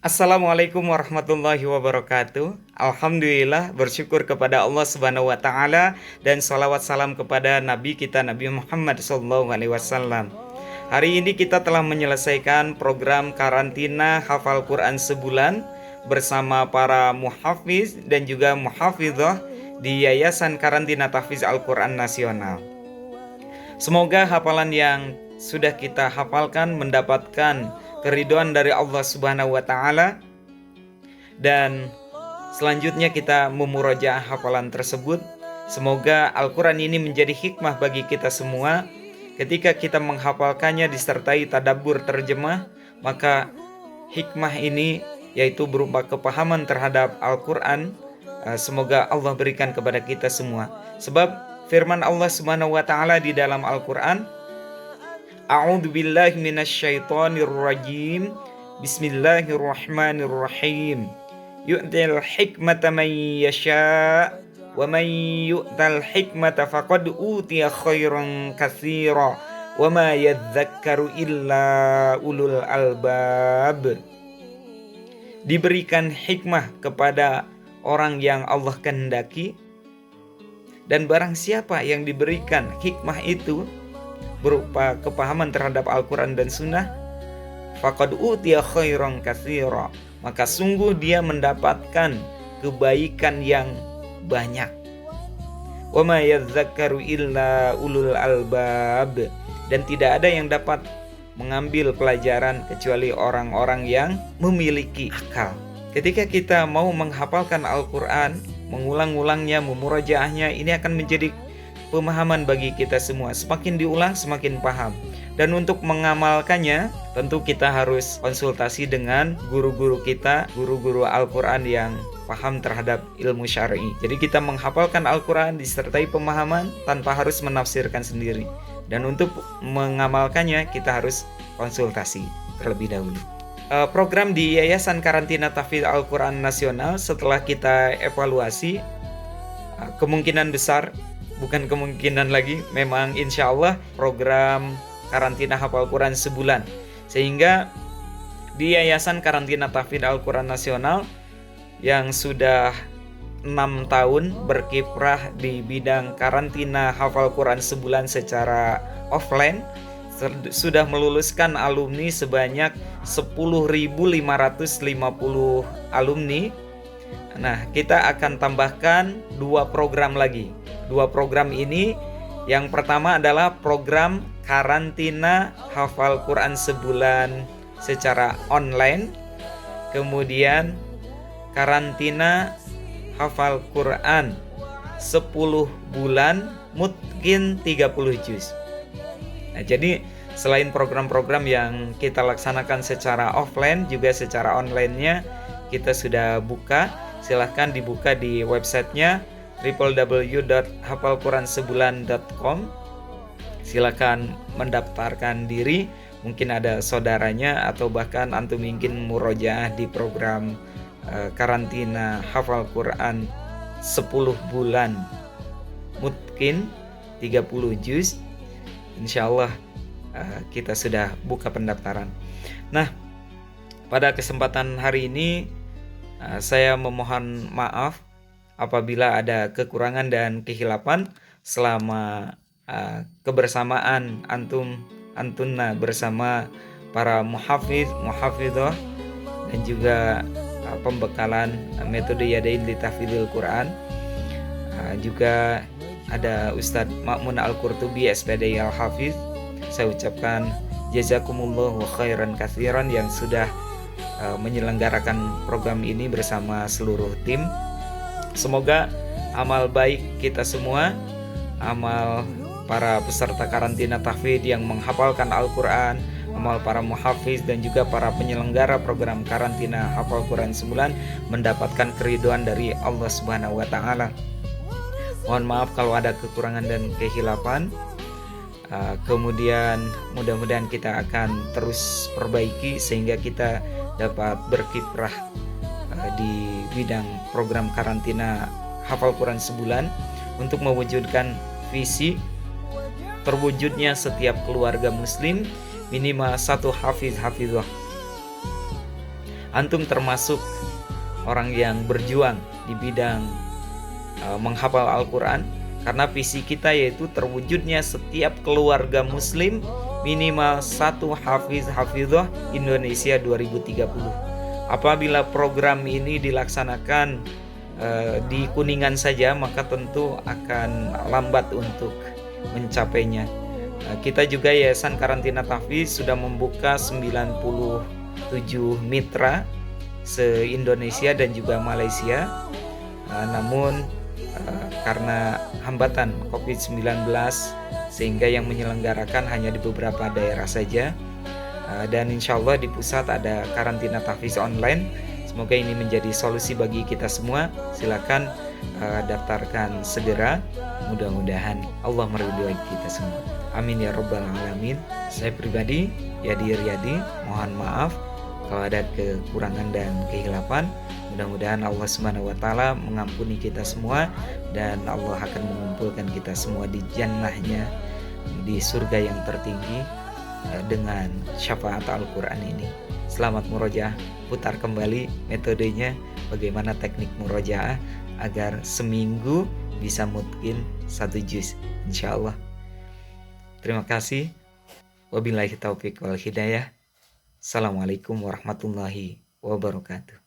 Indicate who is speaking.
Speaker 1: Assalamualaikum warahmatullahi wabarakatuh. Alhamdulillah, bersyukur kepada Allah Subhanahu wa taala dan salawat salam kepada Nabi kita Nabi Muhammad SAW. Hari ini kita telah menyelesaikan program karantina hafal Quran sebulan bersama para muhafiz dan juga muhafizah di Yayasan Karantina Tahfiz Al-Quran Nasional. Semoga hafalan yang sudah kita hafalkan mendapatkan keridhaan dari Allah Subhanahu wa taala, dan selanjutnya kita memurojaah hafalan tersebut. Semoga Al-Quran ini menjadi hikmah bagi kita semua. Ketika kita menghafalkannya disertai tadabbur terjemah, maka hikmah ini yaitu berupa kepahaman terhadap Al-Quran, semoga Allah berikan kepada kita semua. Sebab firman Allah Subhanahu wa taala di dalam Al-Quran, A'udzu billahi minasyaitonir rajim. Bismillahirrahmanirrahim. Yu'til hikmata man yasha' wa man yu'tal hikmata faqad utiya khairan katsira wa ma yadhakkaru illa ulul albab. Diberikan hikmah kepada orang yang Allah kehendaki, dan barang siapa yang diberikan hikmah itu berupa kepahaman terhadap Al-Quran dan Sunnah, faqad utiya khairan katsira, maka sungguh dia mendapatkan kebaikan yang banyak. Wa ma yadhakkaru illa ulul albab, dan tidak ada yang dapat mengambil pelajaran kecuali orang-orang yang memiliki akal. Ketika kita mau menghafalkan Al-Quran, mengulang-ulangnya, memurojaahnya, ini akan menjadi pemahaman bagi kita semua. Semakin diulang semakin paham. Dan untuk mengamalkannya tentu kita harus konsultasi dengan guru-guru kita, guru-guru Al-Quran yang paham terhadap ilmu syar'i. Jadi kita menghafalkan Al-Quran disertai pemahaman tanpa harus menafsirkan sendiri. Dan untuk mengamalkannya kita harus konsultasi terlebih dahulu. Program di Yayasan Karantina Tahfiz Al-Quran Nasional setelah kita evaluasi, kemungkinan besar, bukan kemungkinan lagi, memang insya Allah program karantina hafal Quran sebulan. Sehingga di Yayasan Karantina Tahfiz Al-Quran Nasional yang sudah 6 tahun berkiprah di bidang karantina hafal Quran sebulan secara offline, sudah meluluskan alumni sebanyak 10.550 alumni. Nah, kita akan tambahkan 2 program lagi. 2 program ini, yang pertama adalah program karantina hafal Quran sebulan secara online. Kemudian karantina hafal Quran 10 bulan mungkin 30 juz. Nah, jadi selain program-program yang kita laksanakan secara offline, juga secara online-nya kita sudah buka. Silahkan dibuka di websitenya www.hafalquransebulan.com. Silakan mendaftarkan diri. Mungkin ada saudaranya atau bahkan antum ingin murojaah di program karantina hafal Quran 10 bulan mungkin 30 juz. Insyaallah kita sudah buka pendaftaran. Nah, pada kesempatan hari ini saya memohon maaf apabila ada kekurangan dan kehilapan selama kebersamaan antunna bersama para muhafiz, muhafizah, dan juga pembekalan metode Yadain li Tahfidzil Quran. Juga ada Ustadz Ma'mun Al-Qurtubi SPD Al-Hafiz. Saya ucapkan jazakumullahu khairan katsiran yang sudah menyelenggarakan program ini bersama seluruh tim. Semoga amal baik kita semua, amal para peserta karantina tahfidz yang menghafalkan Al-Quran, amal para muhafiz dan juga para penyelenggara program karantina hafal Quran sebulan mendapatkan keridhaan dari Allah Subhanahu wa taala. Mohon maaf kalau ada kekurangan dan kehilapan. Kemudian mudah-mudahan kita akan terus perbaiki sehingga kita dapat berkiprah di bidang program karantina hafal Quran sebulan untuk mewujudkan visi terwujudnya setiap keluarga muslim minimal 1 hafiz hafizah. antum termasuk orang yang berjuang di bidang menghafal Al-Quran, karena visi kita yaitu terwujudnya setiap keluarga muslim minimal satu hafizah Indonesia 2030. Apabila program ini dilaksanakan di Kuningan saja, maka tentu akan lambat untuk mencapainya. Kita juga Yayasan Karantina Tahfiz sudah membuka 97 mitra se-Indonesia dan juga Malaysia. Namun karena hambatan COVID-19 sehingga yang menyelenggarakan hanya di beberapa daerah saja. Dan insya Allah di pusat ada karantina tahfiz online. Semoga ini menjadi solusi bagi kita semua. Silakan daftarkan segera. Mudah-mudahan Allah meridhoi kita semua. Amin ya rabbal alamin. Saya pribadi Yadi Riyadi, mohon maaf kalau ada kekurangan dan kehilapan. Mudah-mudahan Allah Subhanahu wa taala mengampuni kita semua dan Allah akan mengumpulkan kita semua di jannahnya, di surga yang tertinggi dengan syafaat Al-Quran ini. Selamat murojaah. Putar kembali metodenya, bagaimana teknik murojaah agar seminggu bisa mungkin 1 juz insyaallah. Terima kasih. Wabillahi taufiq wal hidayah. Assalamualaikum warahmatullahi wabarakatuh.